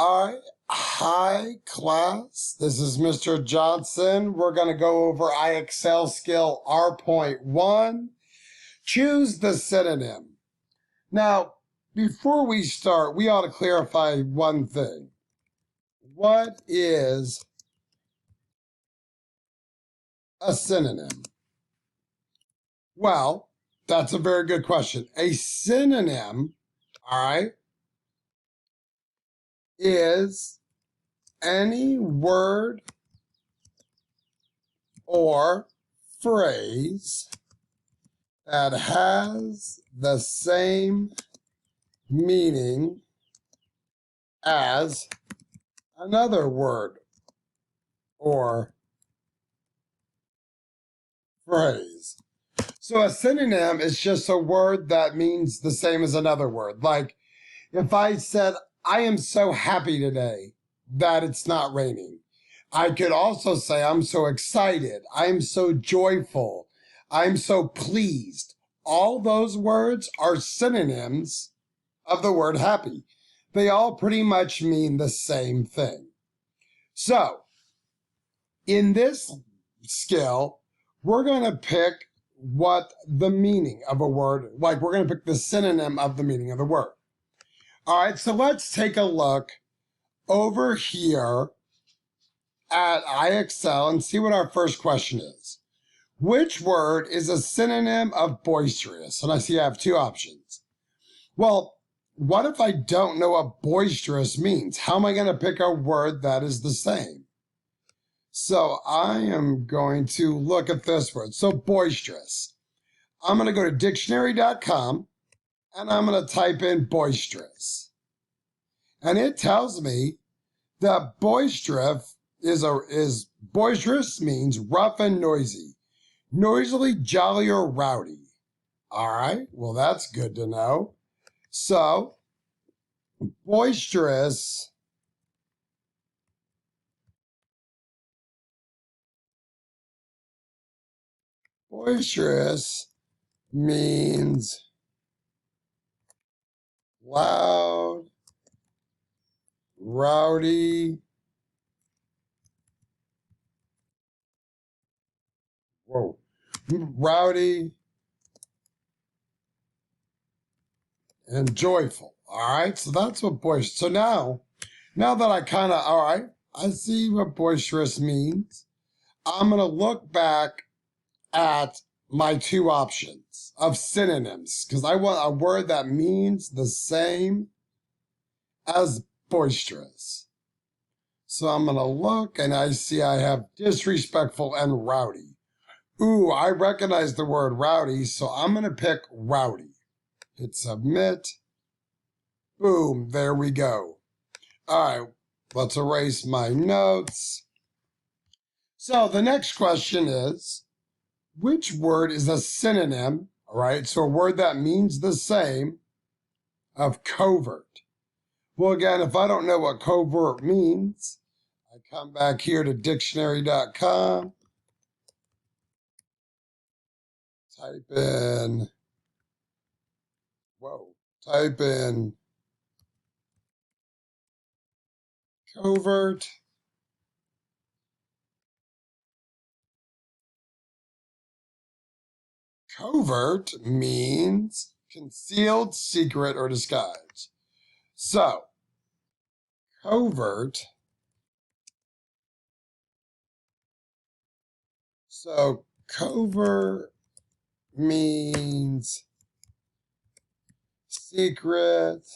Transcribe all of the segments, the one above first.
Hi class, this is Mr. Johnson. We're going to go over IXL skill R.1. Choose the synonym. Now, before we start, we ought to clarify one thing. What is a synonym? Well, that's a very good question. A synonym, all right, is any word or phrase that has the same meaning as another word or phrase. So a synonym is just a word that means the same as another word. Like if I said, I am so happy today that it's not raining. I could also say, I'm so excited. I'm so joyful. I'm so pleased. All those words are synonyms of the word happy. They all pretty much mean the same thing. So, in this skill, we're going to pick what the meaning of a word, like we're going to pick the synonym of the meaning of the word. All right, so let's take a look over here at IXL and see what our first question is. Which word is a synonym of boisterous? And I see I have two options. Well, what if I don't know what boisterous means? How am I going to pick a word that is the same? So I am going to look at this word. So boisterous. I'm going to go to dictionary.com and I'm going to type in boisterous. And it tells me that boisterous boisterous means rough and noisy, noisily, jolly, or rowdy. All right, well, that's good to know. So, boisterous means loud, rowdy, rowdy, and joyful. All right, so that's what boisterous. So now that I kind of, all right, I see what boisterous means. I'm going to look back at my two options of synonyms because I want a word that means the same as boisterous. So I'm going to look and I see I have disrespectful and rowdy. Ooh, I recognize the word rowdy, so I'm going to pick rowdy. Hit submit. Boom, there we go. All right, let's erase my notes. So the next question is, which word is a synonym, all right, so a word that means the same, of covert? Well, again, if I don't know what covert means, I come back here to dictionary.com, type in covert. Covert means concealed, secret, or disguised. So, covert. So, covert means secret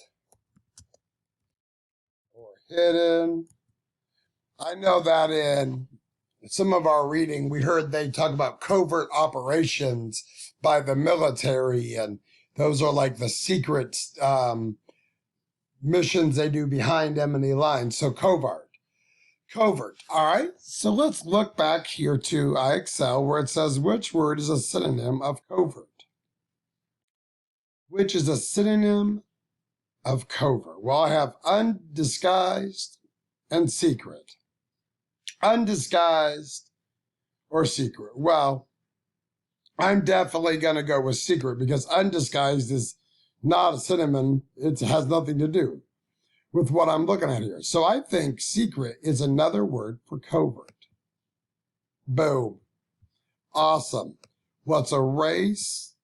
or hidden. I know that in some of our reading, we heard they talk about covert operations by the military, and those are like the secret missions they do behind enemy lines. So covert. All right. So let's look back here to IXL where it says which word is a synonym of covert. Which is a synonym of covert? Well, I have undisguised and secret. Undisguised or secret? Well, I'm definitely going to go with secret because undisguised is not a synonym. It has nothing to do. with what I'm looking at here. So I think secret is another word for covert. Boom. Awesome. Let's erase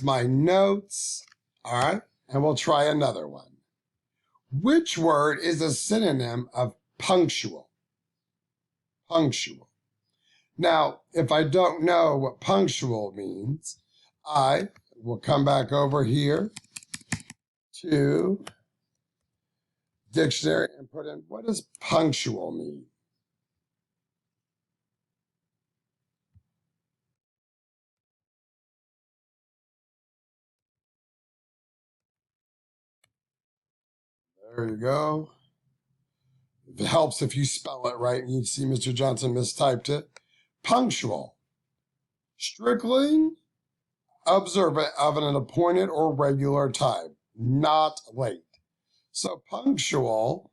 my notes. All right. And we'll try another one. Which word is a synonym of punctual? Punctual. Now, if I don't know what punctual means, I will come back over here to dictionary and put in, what does punctual mean? There you go. It helps if you spell it right and you see Mr. Johnson mistyped it. Punctual. Strictly observant of an appointed or regular time, not late. So punctual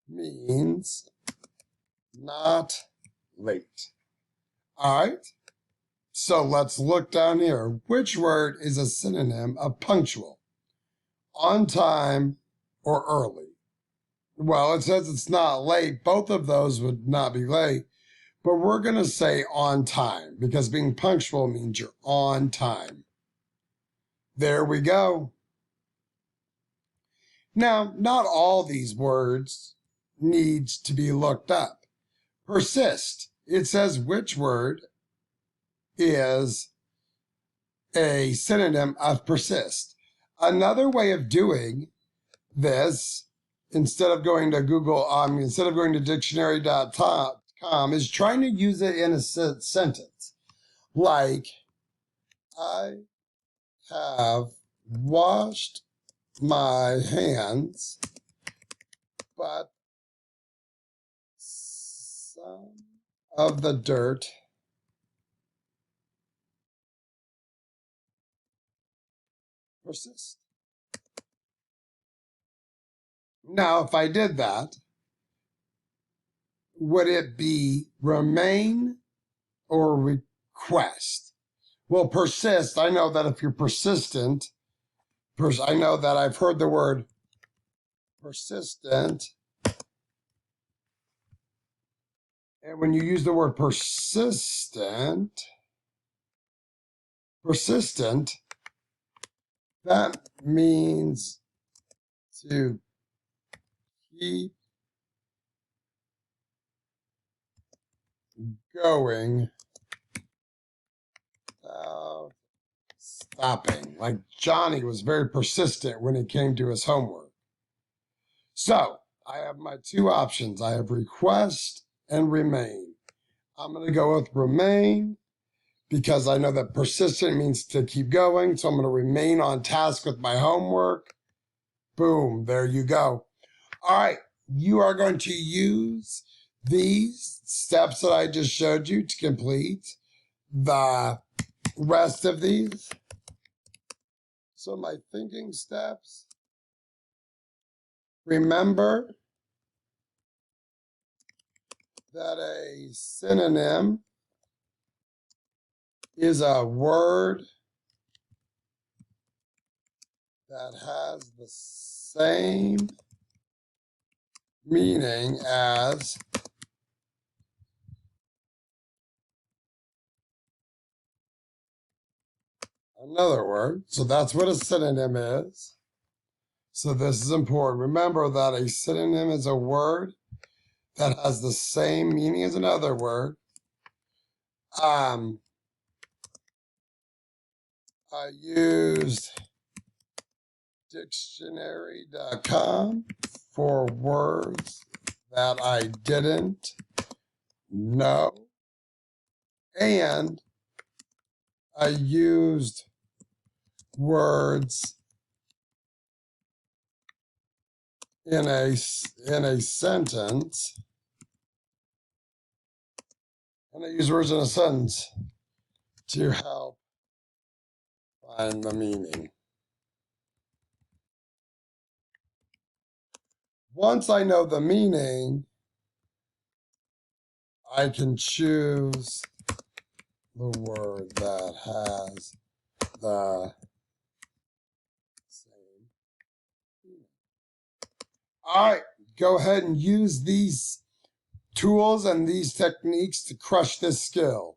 means not late. All right. So let's look down here. Which word is a synonym of punctual? On time or early? Well, it says it's not late. Both of those would not be late, but we're going to say on time because being punctual means you're on time. There we go. Now, not all these words needs to be looked up. Persist. It says which word is a synonym of persist. Another way of doing this, instead of going to Google, instead of going to dictionary.com, is trying to use it in a sentence. Like, I have washed my hands, but some of the dirt persists. Now, if I did that, would it be remain or request? Well, persist, I know that if you're persistent, I know that I've heard the word persistent. And when you use the word persistent, that means to keep going without stopping. Like Johnny was very persistent when it came to his homework. So I have my two options. I have request and remain. I'm going to go with remain because I know that persistent means to keep going. So I'm going to remain on task with my homework. Boom, there you go. All right, you are going to use these steps that I just showed you to complete the rest of these. So my thinking steps, remember that a synonym is a word that has the same meaning as another word. So that's what a synonym is. So this is important. Remember that a synonym is a word that has the same meaning as another word. I used dictionary.com for words that I didn't know. And I used words in a sentence. And I use words in a sentence to help find the meaning. Once I know the meaning, I can choose the word that has the All right, go ahead and use these tools and these techniques to crush this skill.